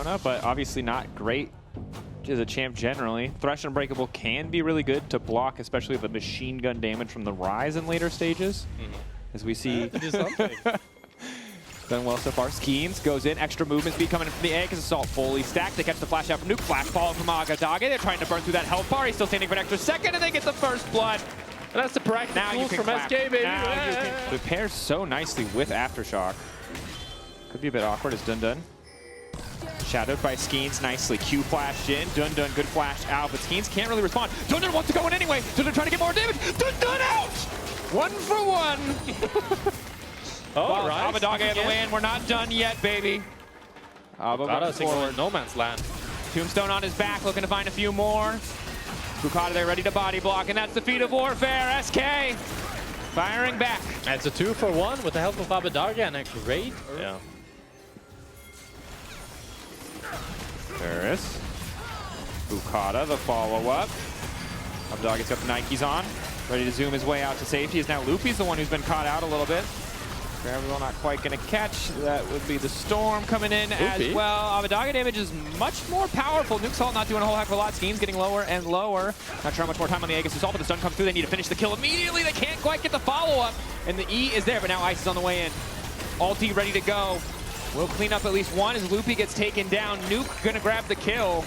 Leona, but obviously not great as a champ generally. Thresh Unbreakable can be really good to block, especially the machine gun damage from the Ryze in later stages. As we see. Do something. Done well so far. Skeanz goes in. Extra movement speed coming in from the A because Assault fully stacked. They catch the flash out from Nuke. Flash fall from Abbedagge. They're trying to burn through that health bar. He's still standing for an extra second, and they get the first blood. And that's the practice now you can from clap. SK, baby. Now you can. It pairs so nicely with Aftershock. Could be a bit awkward as DnDn. Shadowed by Skeanz nicely. Q flashed in. DnDn, good flash out, but Skeanz can't really respond. DnDn wants to go in anyway. DnDn trying to get more damage. DnDn out! 1 for 1. Oh, well, right. Abbedagge in the land. We're not done yet, baby. Boukada forward. No man's land. Tombstone on his back, looking to find a few more. Boukada there ready to body block, and that's the feat of warfare. SK firing back. And it's a 2 for 1 with the help of Abbedagge and a great. Yeah. Parus. Boukada, the follow-up. Abbedagge's got the Nikes on, ready to zoom his way out to safety. Is now Loopy's the one who's been caught out a little bit. Gravity not quite going to catch. That would be the Storm coming in as well. Abbedagge damage is much more powerful. Nuke Salt not doing a whole heck of a lot. Skeanz getting lower and lower. Not sure how much more time on the ADC Salt, but the stun comes through. They need to finish the kill immediately. They can't quite get the follow-up. And the E is there, but now Ice is on the way in. Ulti ready to go. We'll clean up at least one as Loopy gets taken down. Nuke going to grab the kill.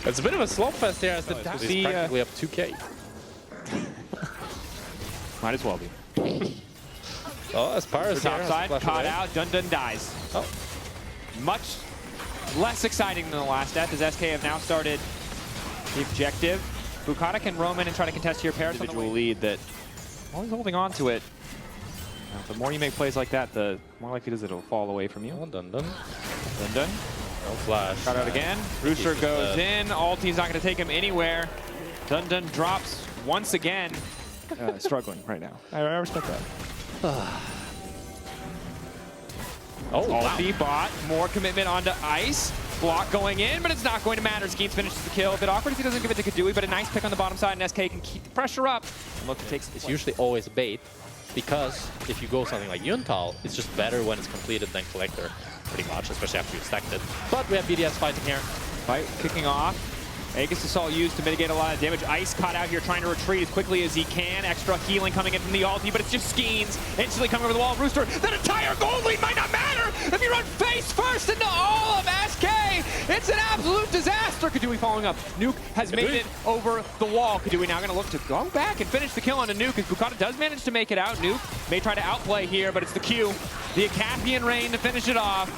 It's a bit of a slow fest here as the he's practically up 2K. Might as well be. Oh, as Parus top side, caught away. out, DnDn dies. Oh. Much less exciting than the last death, as SK have now started the objective. Boukada can roam in and try to contest your Parus individual lead that always holding on to it. The more you make plays like that, the more likely it is it'll fall away from you. Oh, DnDn. DnDn. No flash. Caught out again. Rooster goes in. Ulti's not going to take him anywhere. DnDn drops once again. Struggling right now. I respect that. Oh, Ulti bot, more commitment onto Ice. Block going in, but it's not going to matter. Skeanz finishes the kill. A bit awkward if he doesn't give it to Keduii, but a nice pick on the bottom side, and SK can keep the pressure up. And look, it takes. It's usually always bait, because if you go something like Yuntal, it's just better when it's completed than Collector, pretty much, especially after you've stacked it. But we have BDS fighting here. Fight kicking off. Aegis Assault used to mitigate a lot of damage. Ice caught out here trying to retreat as quickly as he can. Extra healing coming in from the ulti, but it's just Skeanz instantly coming over the wall. Rooster, that entire gold lead might not matter if you run face first into all of SK. It's an absolute disaster. Keduii following up. Nuke has made it over the wall. Keduii now going to look to go back and finish the kill on a Nuke as Boukada does manage to make it out. Nuke may try to outplay here, but it's the Q. The Acapian rain to finish it off.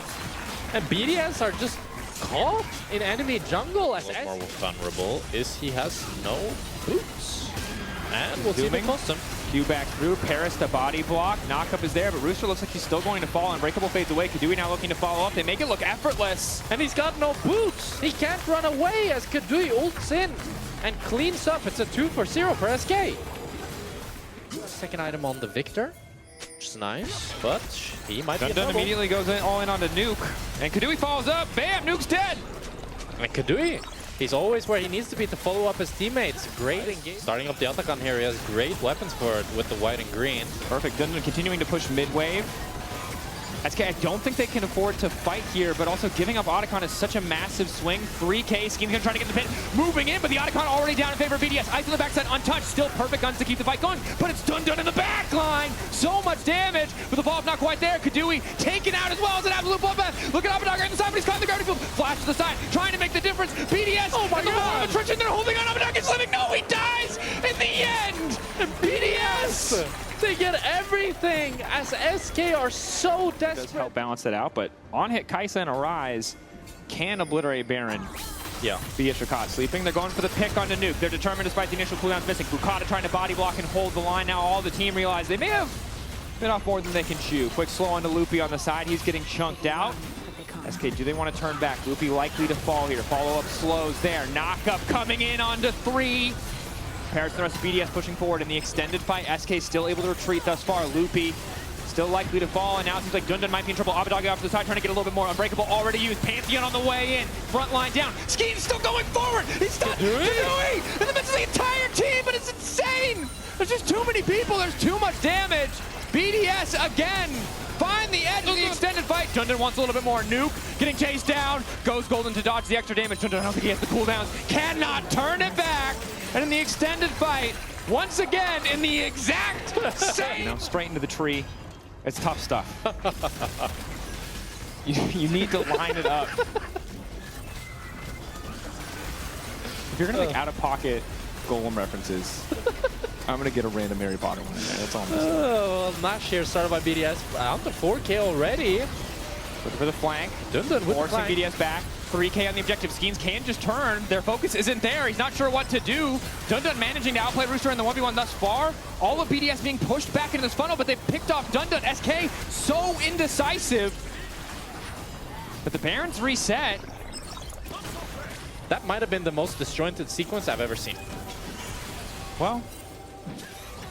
And BDS are just caught in enemy jungle as more vulnerable is he has no boots. And we'll see if it costs him. Q back through, Parus the body block, knockup is there, but Rooster looks like he's still going to fall. Unbreakable fades away. Keduii now looking to follow up. They make it look effortless. And he's got no boots. He can't run away as Keduii ults in and cleans up. It's a 2 for 0 for SK. Second item on the Viktor. Which is nice, but he might be in trouble. Immediately goes in, all in on the Nuke. And Keduii follows up. Bam! Nuke's dead! And Keduii, he's always where he needs to be to follow up his teammates. Great engagement. Starting up the Atakan here, he has great weapons for it with the white and green. Perfect. DnDn continuing to push mid-wave. SK, I don't think they can afford to fight here, but also giving up Atakan is such a massive swing. 3K, Skeanz gonna try to get the pin. Moving in, but the Atakan already down in favor of BDS. Ice on the backside, untouched. Still perfect guns to keep the fight going, but it's DnDn in the back line. So much damage, but the ball's not quite there. Keduii taken out as well as an absolute bloodbath. Look at Abbedagge on the side, but he's caught in the gravity field. Flash to the side, trying to make the difference. BDS, oh my at the bottom of attrition, they're holding on. Abbedagge's living. No, he dies in the end. BDS. They get everything as SK are so desperate. Does help balance that out, but on hit Kaisa and a Ryze can obliterate Baron. Yeah. BDS are caught sleeping. They're going for the pick on the Nuke. They're determined despite the initial cooldowns missing. Boukada trying to body block and hold the line. Now all the team realize they may have been off more than they can chew. Quick slow onto Loopy on the side. He's getting chunked out. SK, do they want to turn back? Loopy likely to fall here. Follow-up slows there. Knock-up coming in onto 3. Parus the rest of BDS pushing forward in the extended fight. SK still able to retreat thus far. Loopy still likely to fall, and now it seems like DnDn might be in trouble. Abbedagge off to the side trying to get a little bit more. Unbreakable already used. Pantheon on the way in. Front line down. Skeanz still going forward. He's stuck. Keduii in the midst of the entire team, but it's insane. There's just too many people. There's too much damage. BDS again find the edge. into the extended fight. DnDn wants a little bit more. Nuke getting chased down. Goes Golden to dodge the extra damage. DnDn, I don't think he has the cooldowns. Cannot turn it back. And in the extended fight, once again, in the exact same... straight into the tree. It's tough stuff. you need to line it up. If you're going to make out-of-pocket Golem references, I'm going to get a random Harry Potter one in there. That's all I'm saying. Oh, match here started by BDS. Out to 4K already. Looking for the flank. DnDn with forcing the flank. BDS back. 3K on the objective. Skeanz can just turn. Their focus isn't there. He's not sure what to do. DnDn managing to outplay Rooster in the 1v1 thus far. All of BDS being pushed back into this funnel, but they've picked off DnDn. SK so indecisive. But the Barons reset. That might have been the most disjointed sequence I've ever seen. Well,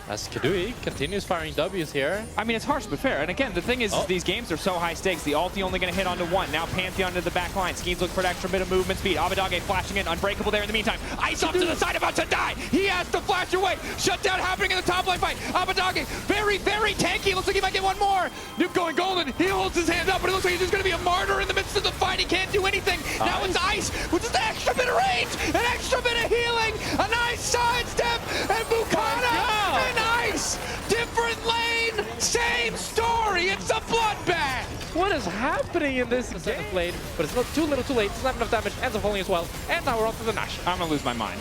as Keduii continues firing W's here. I mean, it's harsh but fair. And again, the thing is, these games are so high stakes. The ulti only going to hit onto one. Now Pantheon to the back line. Skeanz looks for an extra bit of movement speed. Abbedagge flashing in. Unbreakable there in the meantime. Ice off to the side, about to die. He has to flash away. Shutdown happening in the top lane fight. Abbedagge, very, very tanky. Looks like he might get one more. Nuke going golden. He holds his hand up, but it looks like he's just going to be a martyr in the midst of the fight. He can't do anything. Now it's Ice with just an extra bit of range, an extra bit of healing, a nice sidestep, and Boukada and Ice. Different lane, same story. It's a bloodbath. What is happening in this game? Played, but it's not too little too late. It's not enough damage. Ends up falling as well. And now we're on to the Nash. I'm going to lose my mind.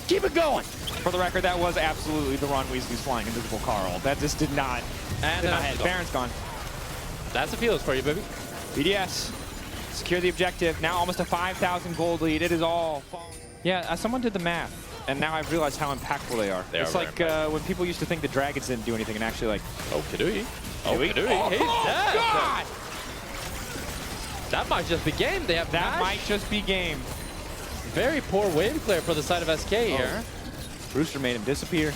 Keep it going. For the record, that was absolutely the Ron Weasley's flying invisible Carl. That just did not hit. Baron's gone. That's Aphelios for you, baby. BDS, secure the objective. Now almost a 5,000 gold lead. It is all falling. Yeah, someone did the math. And now I've realized how impactful they are. It's like when people used to think the dragons didn't do anything and actually like... Oh, Keduii. Keduii. Oh, He's dead. God! That might just be game. They have That might just be game. Very poor wave clear for the side of SK here. Rooster made him disappear,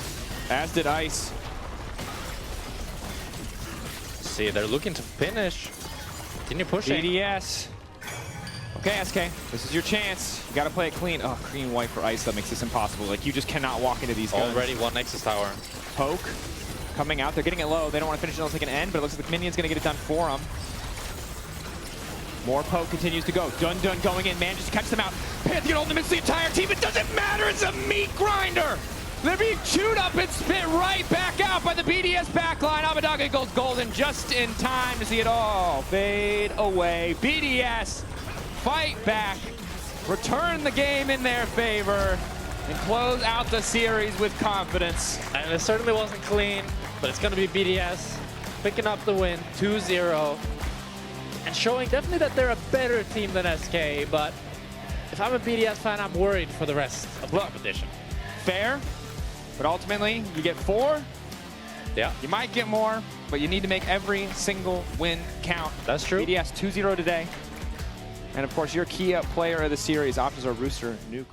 as did Ice. See, they're looking to finish. Continue pushing. BDS. Okay, SK, this is your chance. You gotta play it clean. Oh, green white for Ice, that makes this impossible. Like, you just cannot walk into these guns. Already one Nexus tower. Poke, coming out. They're getting it low. They don't want to finish it unless they can end, but it looks like the minion's gonna get it done for them. More poke continues to go. DnDn going in, manages to catch them out. Pantheon ultimates the entire team. It doesn't matter, it's a meat grinder. They're being chewed up and spit right back out by the BDS backline. Abbedagge goes golden just in time to see it all fade away. BDS fight back, return the game in their favor, and close out the series with confidence. And it certainly wasn't clean, but it's going to be BDS picking up the win, 2-0, and showing definitely that they're a better team than SK, but if I'm a BDS fan, I'm worried for the rest of the competition. Fair, but ultimately, you get 4. Yeah. You might get more, but you need to make every single win count. That's true. BDS 2-0 today. And of course, your key player of the series, options are Rooster, Nuke.